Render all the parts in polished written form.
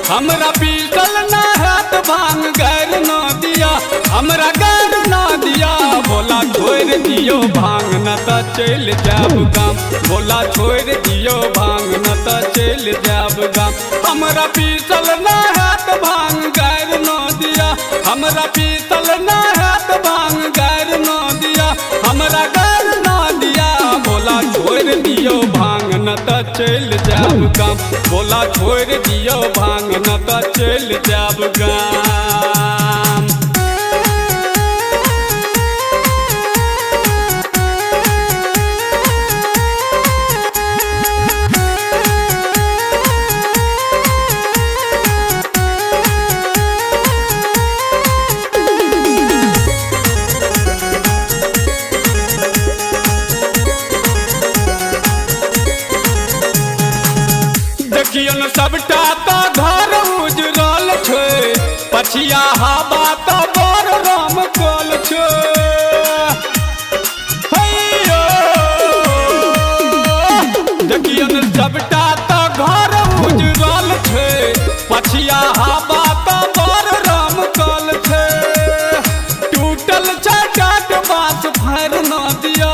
हमरा पीसल ना हाथ भांग गैर न दिया, हमरा गैर न दिया। भोला छोड़ दियो भांग न त चल जाब गाम, भोला छोड़ दियो भांग न त चल जाब गाम। हमरा पीसल ना हाथ भांग गैर न दिया, हमरा पीसल ना हाथ भांग गैर न दिया, हमरा गैर न दिया। भोला छोड़ दियो भांग न त चल जाब गाम, भोला छोड़ दियो भांग न त चल जाब गाम। देखियन सबटा तो घर उजरल छै, पछिया हवा तो बड़ राम कल छै। देखियन सबटा तो घर उजरल छै, पछिया हवा तो बड़ राम कल छै। टूटल छै डाट बाँस भर न दिया,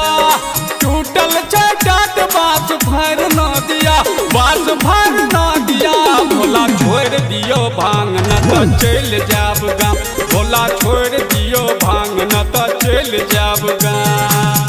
टूटल छै डाट बाँस भर न दिया, बाँस भर न दिया। भोला छोड़ दियो भांग न त चल जाब गाम, भोला छोड़ दियो भांग न त चल जाब गाम।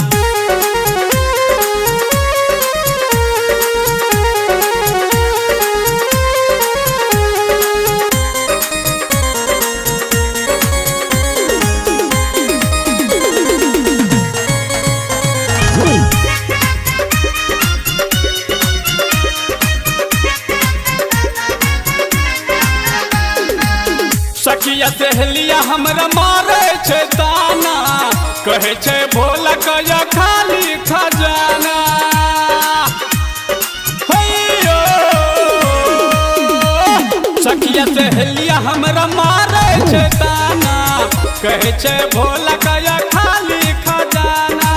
सखिया सहेलिया हमरा मारे छै ताना, कहे छै भोला कया खाली खजाना। सखिया सहेलिया हमरा मारे छै ताना, कहे छै भोला कया खाली खजाना।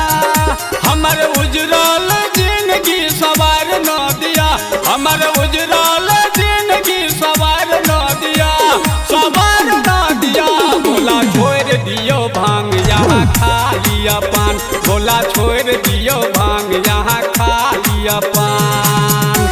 हमर उजरल जिंदगी सवार न दिया, हमर उजरल जिंदगी सवार न दिया, सवार न दिया। भोला छोड़ दियो भांग यहाँ खा लिया पान, भोला छोड़ दियो भांग यहाँ खा लिया पान।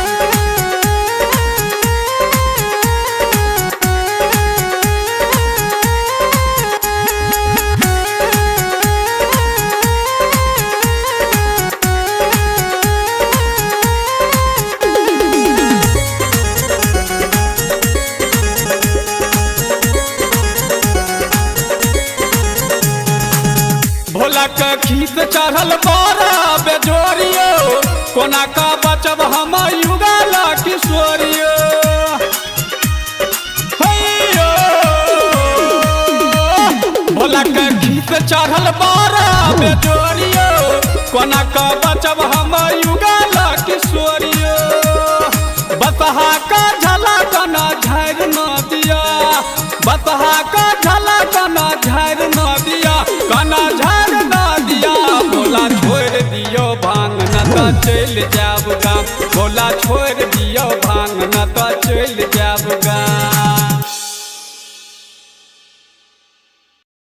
भोला का खीस चढ़ल बारा बेजोरियो, कोना का बचब हम युगल किशोरियो। भोला का खीस चढ़ल बारा बेजोरियो, कोना का बचब हम युगल किशोरियो। बसहा का झला कना झर न दिया, बसहा का झला कना झर न दिया, कना झर न दिया। भोला छोड़ दियो भांग न त चल जाब गाम, भोला छोड़ दियो भांग न त चल जाब गाम।